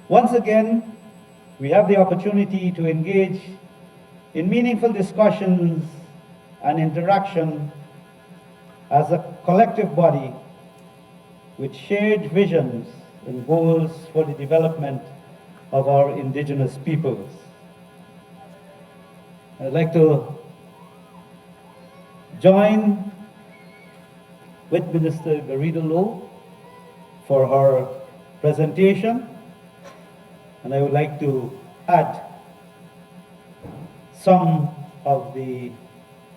Once again, we have the opportunity to engage in meaningful discussions and interaction as a collective body with shared visions and goals for the development of our indigenous peoples. I'd like to join with Minister Garrido Low for her presentation, and I would like to add some of the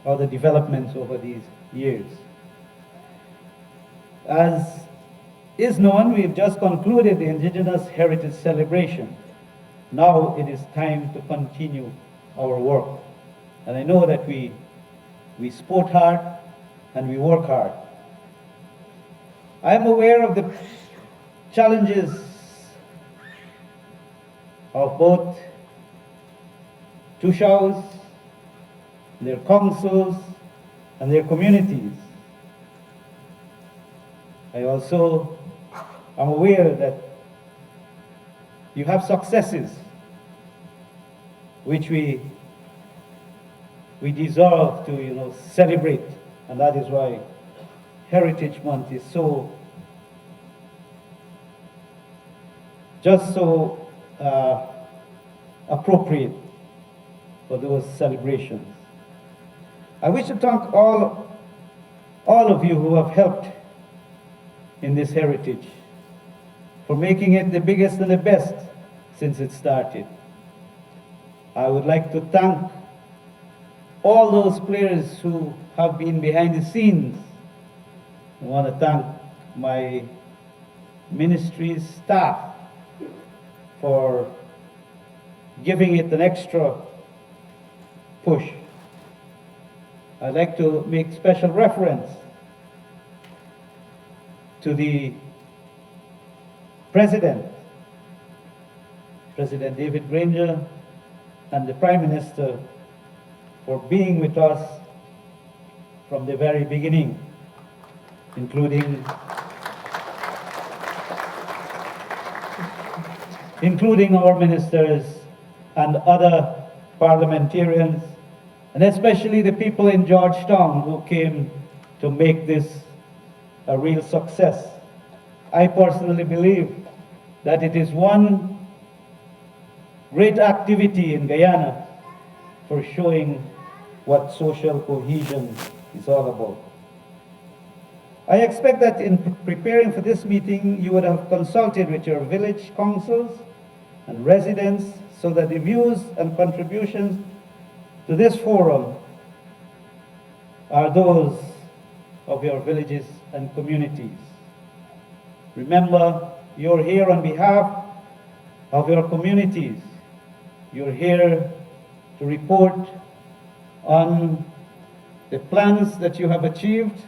other developments over these years. As is known, we've just concluded the Indigenous Heritage Celebration. Now it is time to continue our work. And I know that we sport hard and we work hard. I am aware of the challenges of both Toshaos, their councils, and their communities. I also am aware that you have successes which we deserve to celebrate, and that is why Heritage Month is so appropriate for those celebrations. I wish to thank all of you who have helped in this heritage for making it the biggest and the best since it started. I would like to thank all those players who have been behind the scenes. I want to thank my ministry's staff for giving it an extra push. I'd like to make special reference to the President David Granger, and the Prime Minister for being with us from the very beginning, including our ministers and other parliamentarians, and especially the people in Georgetown who came to make this a real success. I personally believe that it is one great activity in Guyana for showing what social cohesion is all about. I expect that in preparing for this meeting, you would have consulted with your village councils and residents so that the views and contributions to this forum are those of your villages and communities. Remember, you're here on behalf of your communities. You're here to report on the plans that you have achieved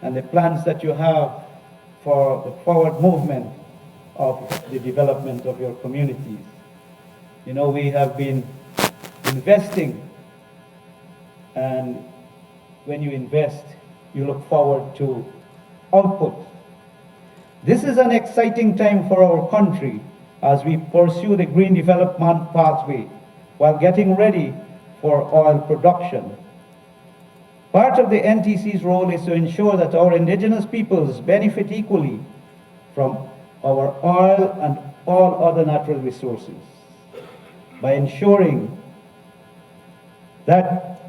and the plans that you have for the forward movement of the development of your communities. You know, we have been investing, and when you invest, you look forward to output. This is an exciting time for our country as we pursue the green development pathway while getting ready for oil production. Part of the NTC's role is to ensure that our indigenous peoples benefit equally from our oil and all other natural resources by ensuring that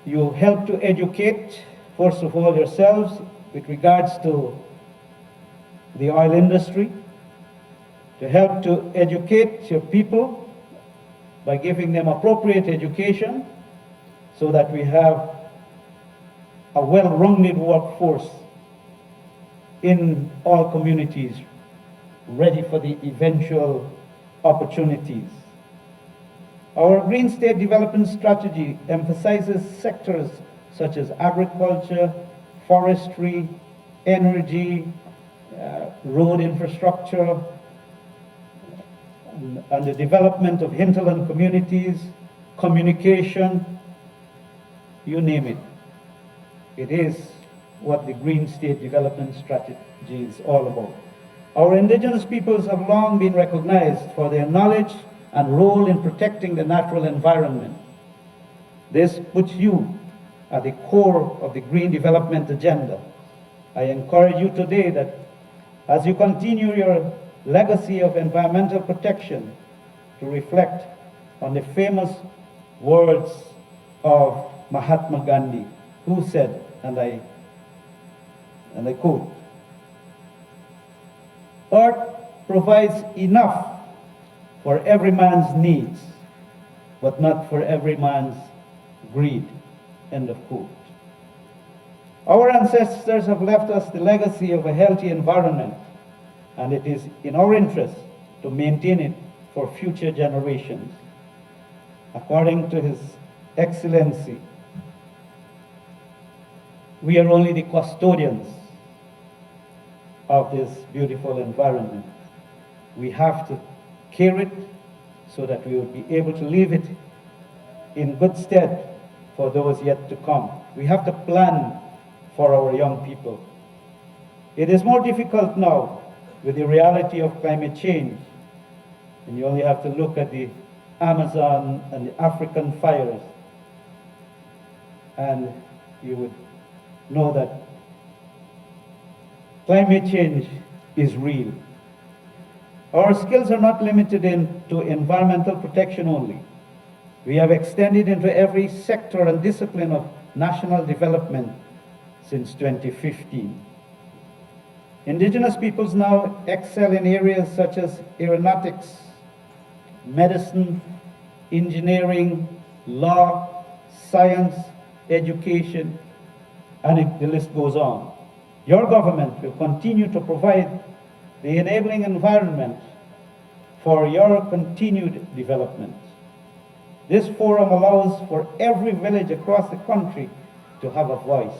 you help to educate, first of all, yourselves with regards to the oil industry, to help to educate your people by giving them appropriate education so that we have a well-rounded workforce in all communities ready for the eventual opportunities. Our Green State Development Strategy emphasizes sectors such as agriculture, forestry, energy, road infrastructure, and the development of hinterland communities, communication, you name it. It is what the Green State Development Strategy is all about. Our indigenous peoples have long been recognized for their knowledge and role in protecting the natural environment. This puts you at the core of the green development agenda. I encourage you today that as you continue your legacy of environmental protection, to reflect on the famous words of Mahatma Gandhi, who said, and I quote, "Earth provides enough for every man's needs, but not for every man's greed." End of quote. Our ancestors have left us the legacy of a healthy environment, and it is in our interest to maintain it for future generations. According to His Excellency, we are only the custodians of this beautiful environment. We have to care it so that we will be able to leave it in good stead for those yet to come. We have to plan for our young people. It is more difficult now with the reality of climate change, and you only have to look at the Amazon and the African fires, and you would know that climate change is real. Our skills are not limited to environmental protection only. We have extended into every sector and discipline of national development since 2015. Indigenous peoples now excel in areas such as aeronautics, medicine, engineering, law, science, education, and the list goes on. Your government will continue to provide the enabling environment for your continued development. This forum allows for every village across the country to have a voice,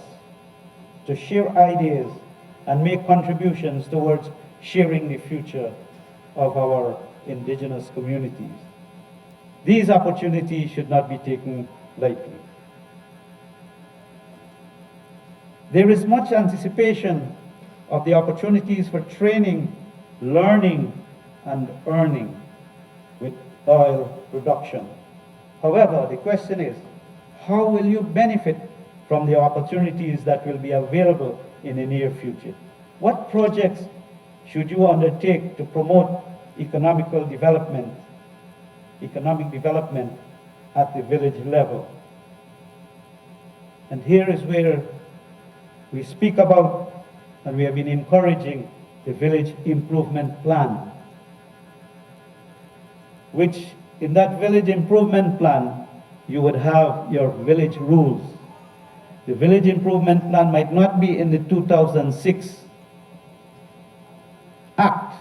to share ideas, and make contributions towards sharing the future of our indigenous communities. These opportunities should not be taken lightly. There is much anticipation of the opportunities for training, learning, and earning with oil production. However, the question is, how will you benefit from the opportunities that will be available in the near future? What projects should you undertake to promote economic development at the village level? And here is where we speak about, and we have been encouraging, the village improvement plan, which in that village improvement plan, you would have your village rules. The village improvement plan might not be in the 2006 Act,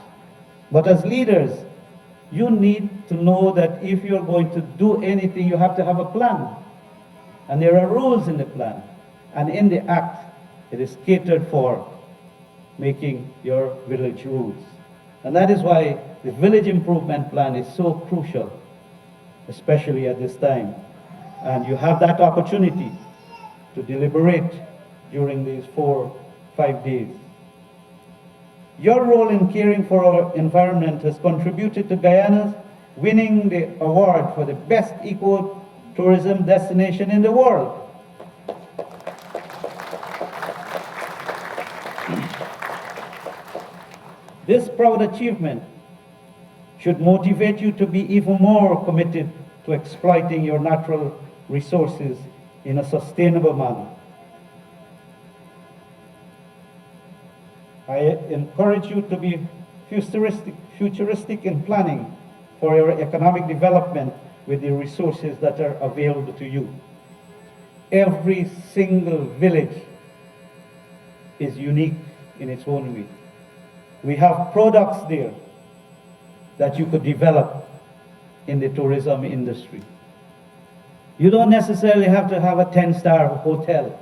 but as leaders, you need to know that if you're going to do anything, you have to have a plan. And there are rules in the plan. And in the Act, it is catered for making your village rules. And that is why the village improvement plan is so crucial, especially at this time. And you have that opportunity to deliberate during these 4-5 days. Your role in caring for our environment has contributed to Guyana's winning the award for the best eco-tourism destination in the world. This proud achievement should motivate you to be even more committed to exploiting your natural resources in a sustainable manner. I encourage you to be futuristic in planning for your economic development with the resources that are available to you. Every single village is unique in its own way. We have products there that you could develop in the tourism industry. You don't necessarily have to have a 10-star hotel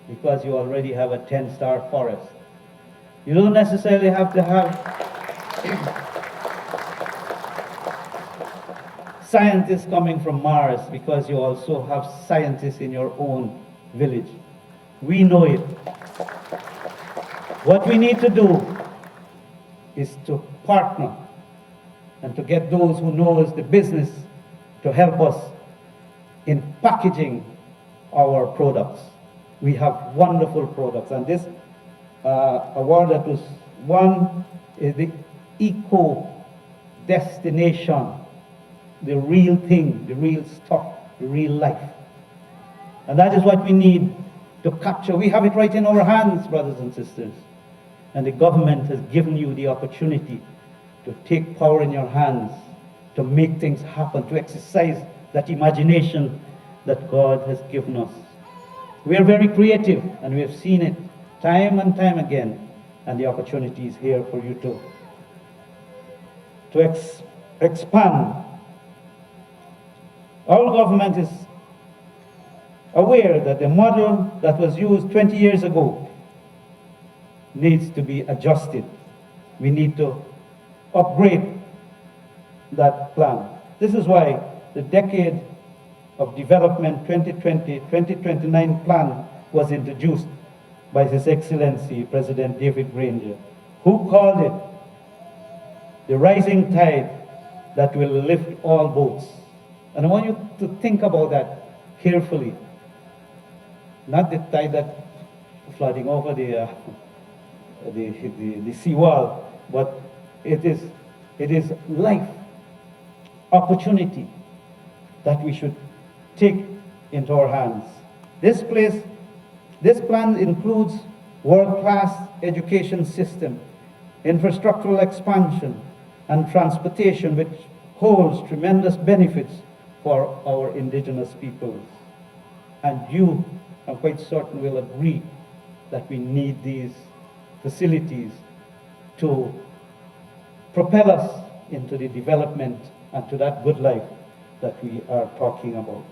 because you already have a 10-star forest. You don't necessarily have to have scientists coming from Mars because you also have scientists in your own village. We know it. What we need to do is to partner and to get those who knows the business to help us in packaging our products. We have wonderful products, and this award that was won is the Eco Destination, the real thing, the real stuff, the real life. And that is what we need to capture. We have it right in our hands, brothers and sisters. And the government has given you the opportunity to take power in your hands, to make things happen, to exercise that imagination that God has given us. We are very creative, and we have seen it time and time again, and the opportunity is here for you to expand. Our government is aware that the model that was used 20 years ago needs to be adjusted. We need to upgrade that plan. This is why the Decade of Development 2020-2029 plan was introduced by His Excellency President David Granger, who called it the rising tide that will lift all boats. And I want you to think about that carefully. Not the tide that flooding over the seawall, but it is life, opportunity that we should take into our hands. This plan includes world-class education system, infrastructural expansion, and transportation, which holds tremendous benefits for our indigenous peoples. And you, I'm quite certain, will agree that we need these facilities to propel us into the development and to that good life that we are talking about.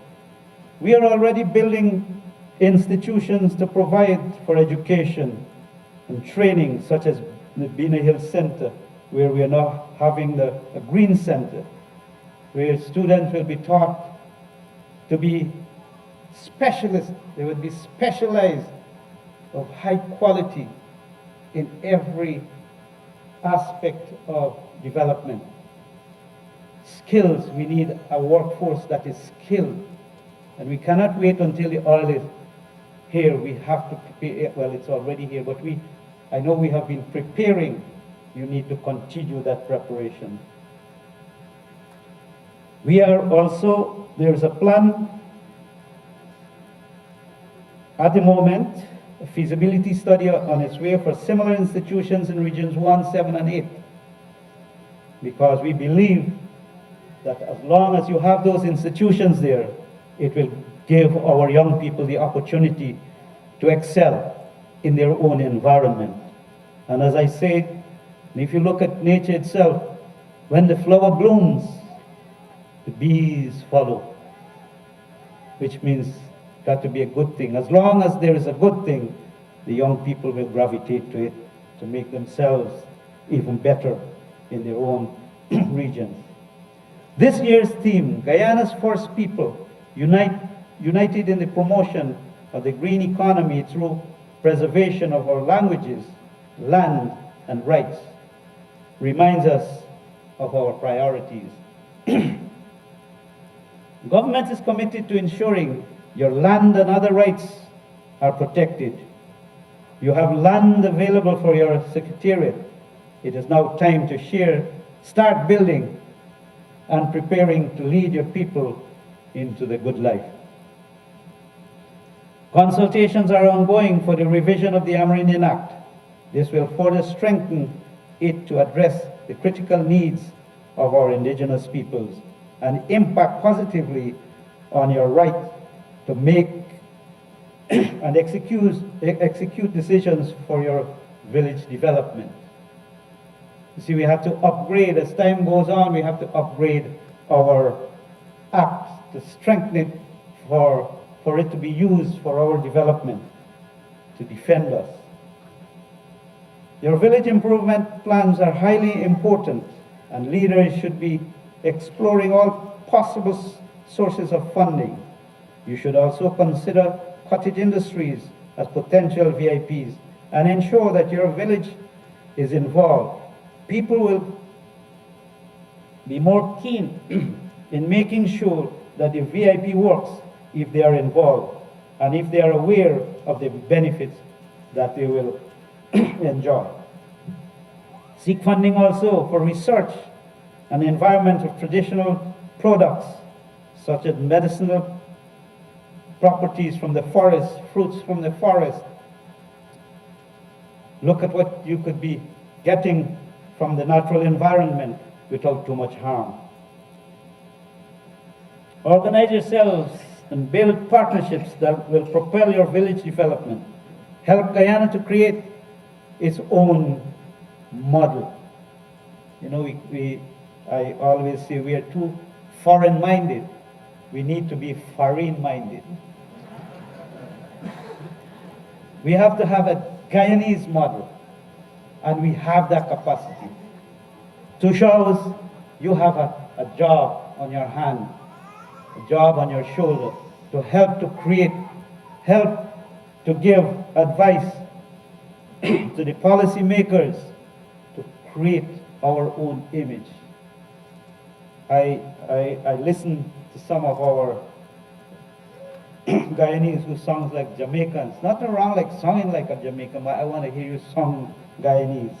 We are already building institutions to provide for education and training, such as the Bina Hill Center, where we are now having a green center, where students will be taught to be specialists. They will be specialized of high quality in every aspect of development. Skills, we need a workforce that is skilled. And we cannot wait until the oil is here. We have to prepare, well, it's already here, but I know we have been preparing. You need to continue that preparation. We are also, there's a plan at the moment, a feasibility study on its way for similar institutions in regions 1, 7, and 8. Because we believe that as long as you have those institutions there, it will give our young people the opportunity to excel in their own environment. And as I said, if you look at nature itself, when the flower blooms, the bees follow, which means it's got to be a good thing. As long as there is a good thing, the young people will gravitate to it to make themselves even better in their own regions. This year's theme, Guyana's First People, united in the promotion of the green economy through preservation of our languages, land, and rights, reminds us of our priorities. Government is committed to ensuring your land and other rights are protected. You have land available for your secretariat. It is now time to start building and preparing to lead your people into the good life. Consultations are ongoing for the revision of the Amerindian Act. This will further strengthen it to address the critical needs of our indigenous peoples and impact positively on your right to make and execute decisions for your village development. You see, we have to upgrade, as time goes on, we have to upgrade our act to strengthen it for it to be used for our development, to defend us. Your village improvement plans are highly important, and leaders should be exploring all possible sources of funding. You should also consider cottage industries as potential VIPs and ensure that your village is involved people will be more keen in making sure that the VIP works if they are involved and if they are aware of the benefits that they will enjoy. Seek funding also for research and environment of traditional products such as medicinal properties from the forest, fruits from the forest. Look at what you could be getting from the natural environment without too much harm. Organize yourselves and build partnerships that will propel your village development. Help Guyana to create its own model. You know, I always say we are too foreign-minded. We need to be foreign-minded. We have to have a Guyanese model, and we have that capacity. Toshaos, you have a job on your hand, a job on your shoulder to help to create, help to give advice to the policymakers to create our own image. I listen to some of our Guyanese who sounds like Jamaicans. Nothing wrong like singing like a Jamaican, but I want to hear you sing Guyanese.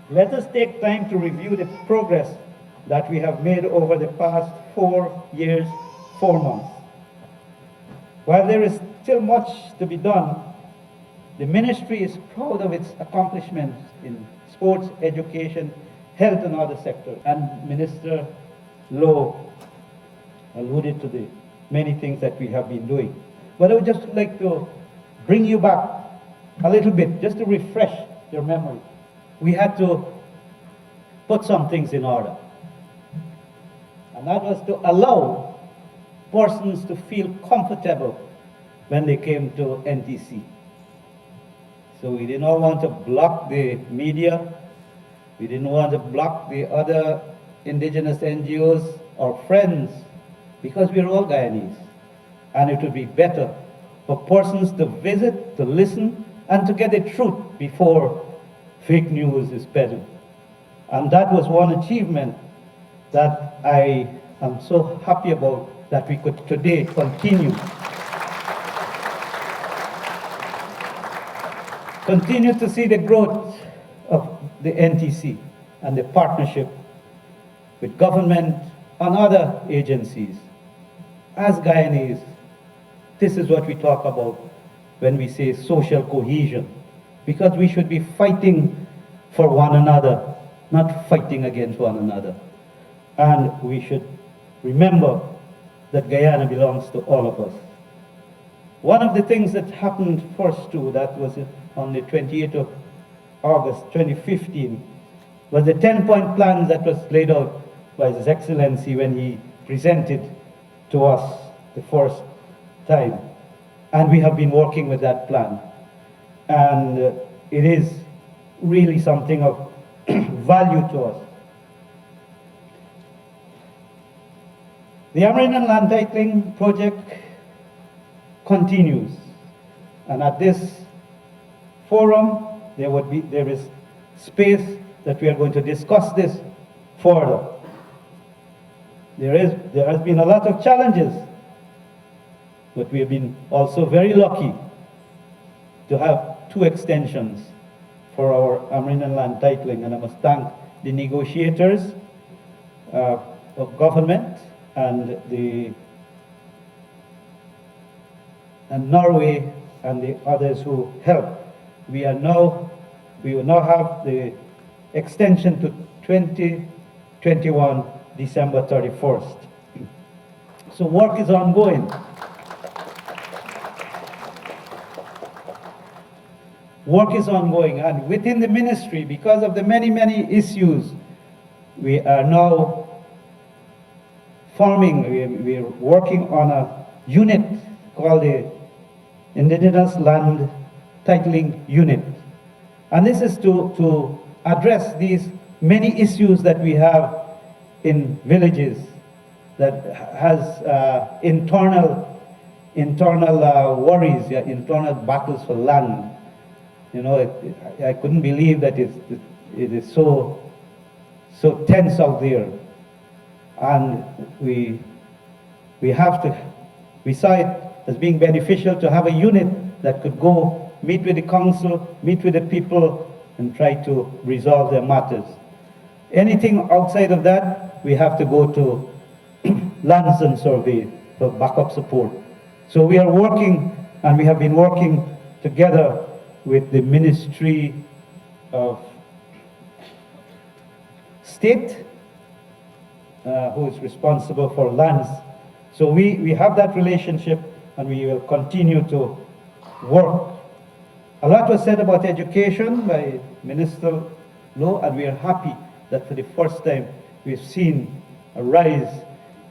Let us take time to review the progress that we have made over the past 4 years, 4 months. While there is still much to be done, the ministry is proud of its accomplishments in sports, education, health and other sectors. And Minister Lowe alluded to the many things that we have been doing. But I would just like to bring you back a little bit, just to refresh your memory. We had to put some things in order. And that was to allow persons to feel comfortable when they came to NTC. So we did not want to block the media. We didn't want to block the other indigenous NGOs or friends, because we're all Guyanese. And it would be better for persons to visit, to listen, and to get the truth before fake news is peddled. And that was one achievement that I am so happy about, that we could today continue to see the growth of the NTC and the partnership with government and other agencies. As Guyanese, this is what we talk about when we say social cohesion, because we should be fighting for one another, not fighting against one another. And we should remember that Guyana belongs to all of us. One of the things that happened first too, that was on the 28th of August 2015, was the 10-point plan that was laid out by His Excellency when he presented to us the first time. And we have been working with that plan. And it is really something of value to us. The Amerindian Land Titling Project continues. And at this forum, there is space that we are going to discuss this further. There has been a lot of challenges, but we have been also very lucky to have 2 extensions for our Amerindian land titling, and I must thank the negotiators of government and Norway and the others who helped. We will now have the extension to 2021 December 31st. So work is ongoing. Work is ongoing, and within the ministry, because of the many, many issues, we are now we're working on a unit called the Indigenous Land Titling Unit. And this is to address these many issues that we have in villages that has internal worries, internal battles for land, You know, I couldn't believe that it is so tense out there. And we saw it as being beneficial to have a unit that could go meet with the council, meet with the people, and try to resolve their matters. Anything outside of that, we have to go to lands and survey for backup support. So we are working, and we have been working together with the Ministry of State, who is responsible for lands. So we have that relationship, and we will continue to work. A lot was said about education by Minister Lowe, and we are happy that for the first time we've seen a rise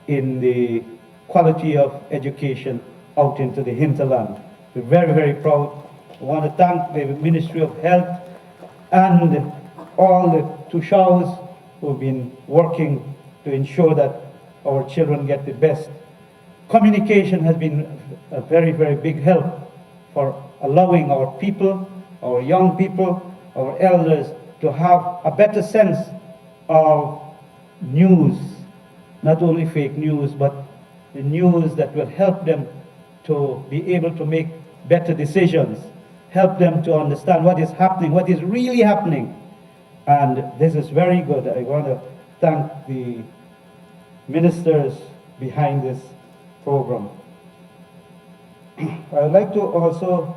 in the quality of education out into the hinterland. We're very, very proud. I want to thank the Ministry of Health and all the Toshaos who have been working to ensure that our children get the best. Communication has been a very, very big help for allowing our people, our young people, our elders to have a better sense of news, not only fake news, but the news that will help them to be able to make better decisions, help them to understand what is happening, what is really happening. And this is very good. I want to thank the ministers behind this program. I would like to also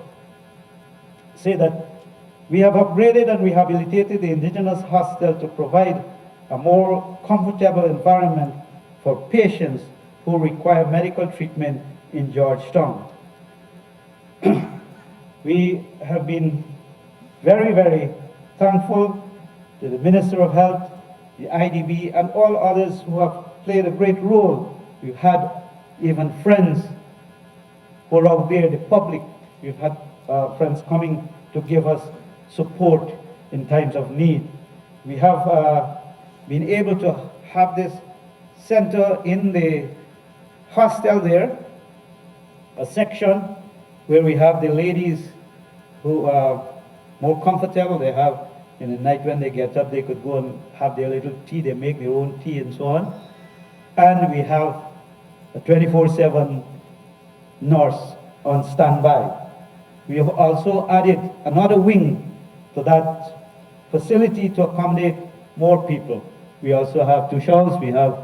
say that we have upgraded and rehabilitated the indigenous hostel to provide a more comfortable environment for patients who require medical treatment in Georgetown. We have been very, very thankful to the Minister of Health, the IDB, and all others who have played a great role. We've had even friends who are out there, the public. We've had friends coming to give us support in times of need. We have been able to have this center in the hostel there, a section where we have the ladies who are more comfortable. They have, in the night when they get up, they could go and have their little tea. They make their own tea and so on. And we have a 24/7 nurse on standby. We have also added another wing to that facility to accommodate more people. We also have Toshaos. We have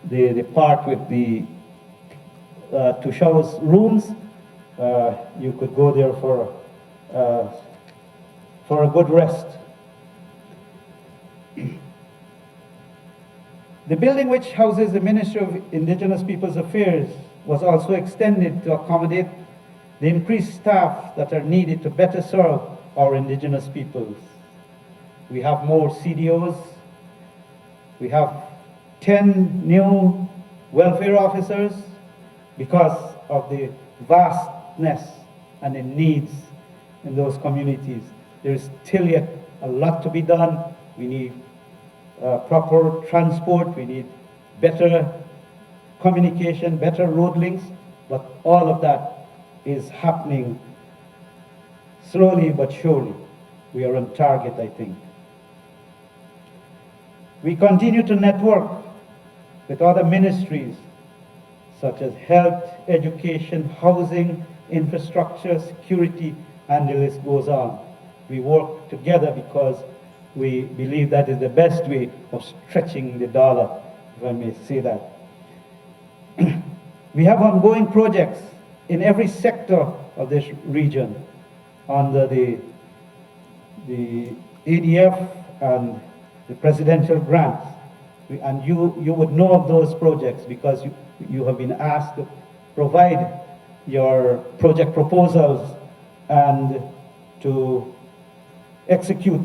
the part with the Toshaos rooms. You could go there for a good rest. The building which houses the Ministry of Indigenous Peoples Affairs was also extended to accommodate the increased staff that are needed to better serve our indigenous peoples. We have more CDOs. We have 10 new welfare officers because of the vastness and the needs in those communities. There is still yet a lot to be done. We need proper transport. We need better communication, better road links, but all of that is happening slowly but surely. We are on target, I think. We continue to network with other ministries such as health, education, housing, infrastructure, security, and the list goes on. We work together because we believe that is the best way of stretching the dollar, if I may say that. We have ongoing projects in every sector of this region under the ADF and the presidential grants. And you would know of those projects because you have been asked to provide your project proposals and to execute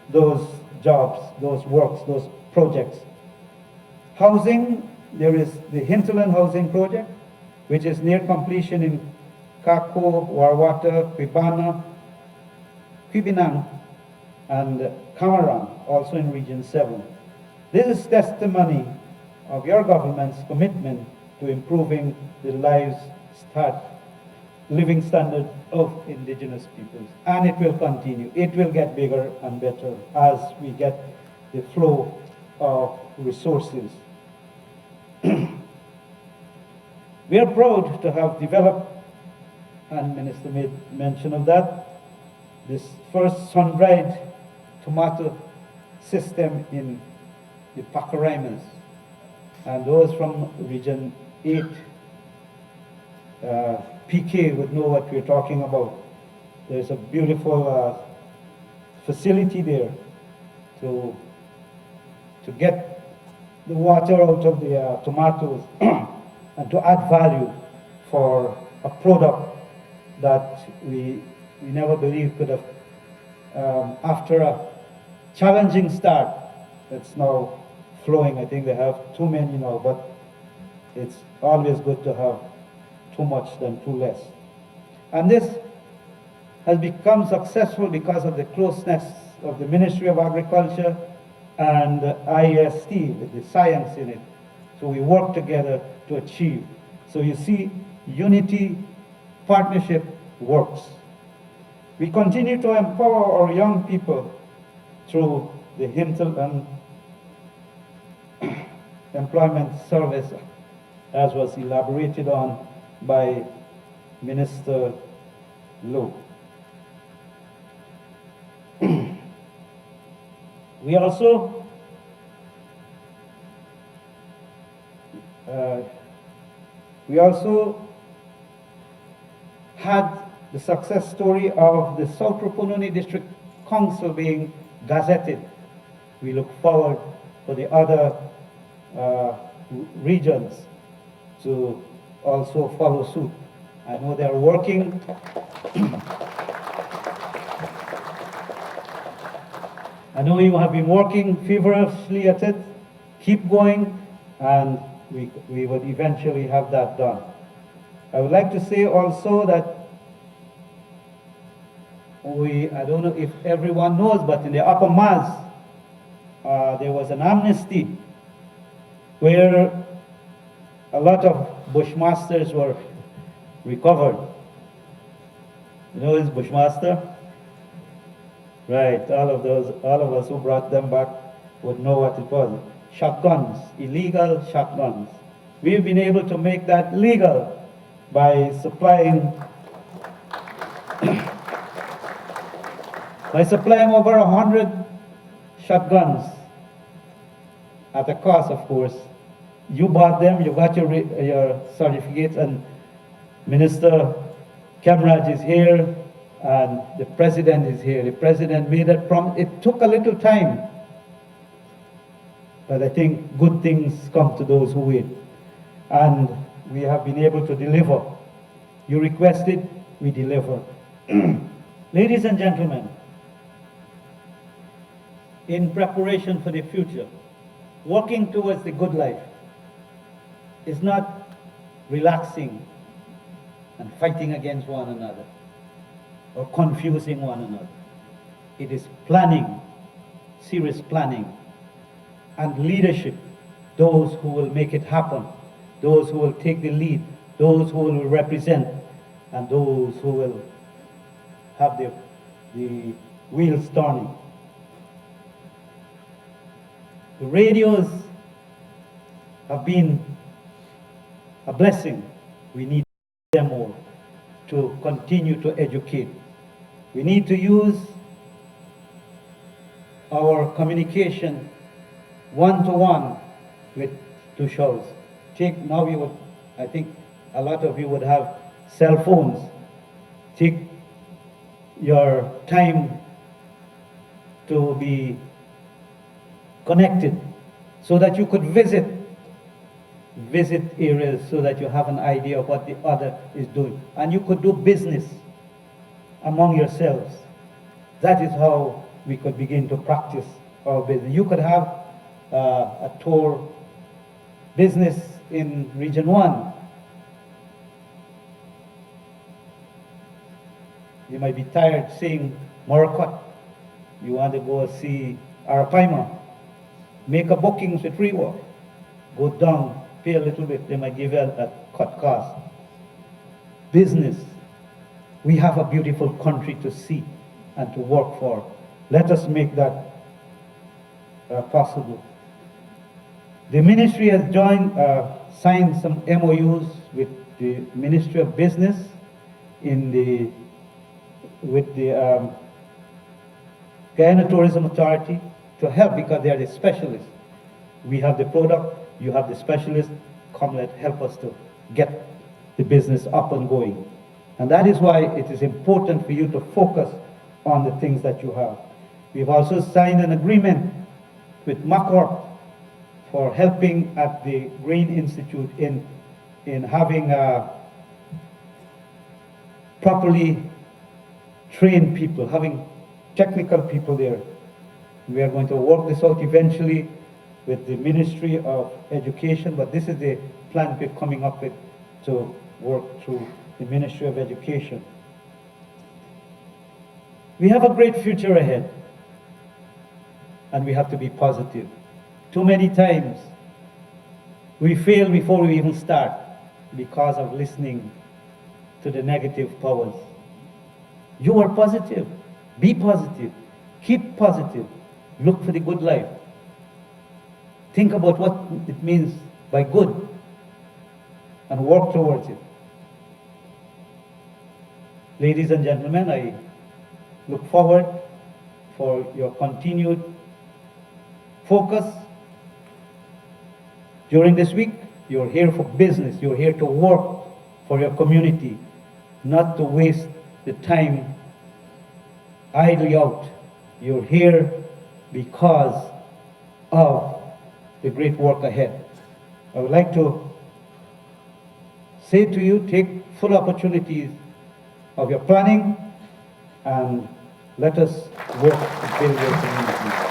those jobs, those works, those projects. Housing, there is the Hinterland Housing Project, which is near completion in Kako, Warwata, Quibinang, and Camarang, also in Region 7. This is testimony of your government's commitment to improving the living standard of indigenous peoples. And it will continue. It will get bigger and better as we get the flow of resources. We are proud to have developed, and Minister made mention of that, this first sun-dried tomato system in the Pacaraimans. And those from Region 8, PK would know what we're talking about. There's a beautiful facility there to get the water out of the tomatoes and to add value for a product that we never believed could have, after a challenging start, it's now flowing. I think they have too many now, but it's always good to have too much than too less. And this has become successful because of the closeness of the Ministry of Agriculture and IST with the science in it. So we work together to achieve. So you see, unity, partnership works. We continue to empower our young people through the Hinterland Employment Service, as was elaborated on by Minister Lowe. We also had the success story of the South Rupununi District Council being gazetted. We look forward for the other regions to also follow suit. I know they're working I know you have been working feverishly at it. Keep going, and we would eventually have that done. I would like to say also that I don't know if everyone knows, but in the Upper Maz, there was an amnesty where a lot of Bushmasters were recovered. You know this Bushmaster? Right, all of us who brought them back would know what it was. Shotguns, illegal shotguns. We've been able to make that legal by supplying over 100 shotguns at a cost, of course. You bought them, you got your certificates, and Minister Kemraj is here, and the President is here. The President made that promise. It took a little time, but I think good things come to those who wait. And we have been able to deliver. You requested, we deliver. Ladies and gentlemen, in preparation for the future, working towards the good life is not relaxing and fighting against one another or confusing one another. It is planning, serious planning, and leadership, those who will make it happen, those who will take the lead, those who will represent, and those who will have the wheels turning. The radios have been a blessing. We need them more to continue to educate. We need to use our communication one-to-one with Toshaos. Now you would, I think a lot of you would have cell phones. Take your time to be connected so that you could visit areas so that you have an idea of what the other is doing. And you could do business among yourselves. That is how we could begin to practice our business. You could have a tour business in Region 1. You might be tired seeing Morakot. You want to go see Arapaima. Make a bookings with Rewa. Go down, pay a little bit. They might give you a cut cost. Business. we have a beautiful country to see and to work for. Let us make that possible. The ministry has signed some MOUs with the Ministry of Business with the Guyana Tourism Authority to help, because they are the specialists. We have the product, you have the specialists, come help us to get the business up and going. And that is why it is important for you to focus on the things that you have. We've also signed an agreement with Macor for helping at the Grain Institute in having properly trained people, having technical people there. We are going to work this out eventually with the Ministry of Education, but this is the plan we're coming up with to work through the Ministry of Education. We have a great future ahead, and we have to be positive. Too many times we fail before we even start because of listening to the negative powers. You are positive. Be positive. Keep positive. Look for the good life. Think about what it means by good and work towards it. Ladies and gentlemen, I look forward for your continued focus. During this week, you're here for business. You're here to work for your community, not to waste the time idly out. You're here because of the great work ahead. I would like to say to you, take full opportunities of your planning and let us work to build your community.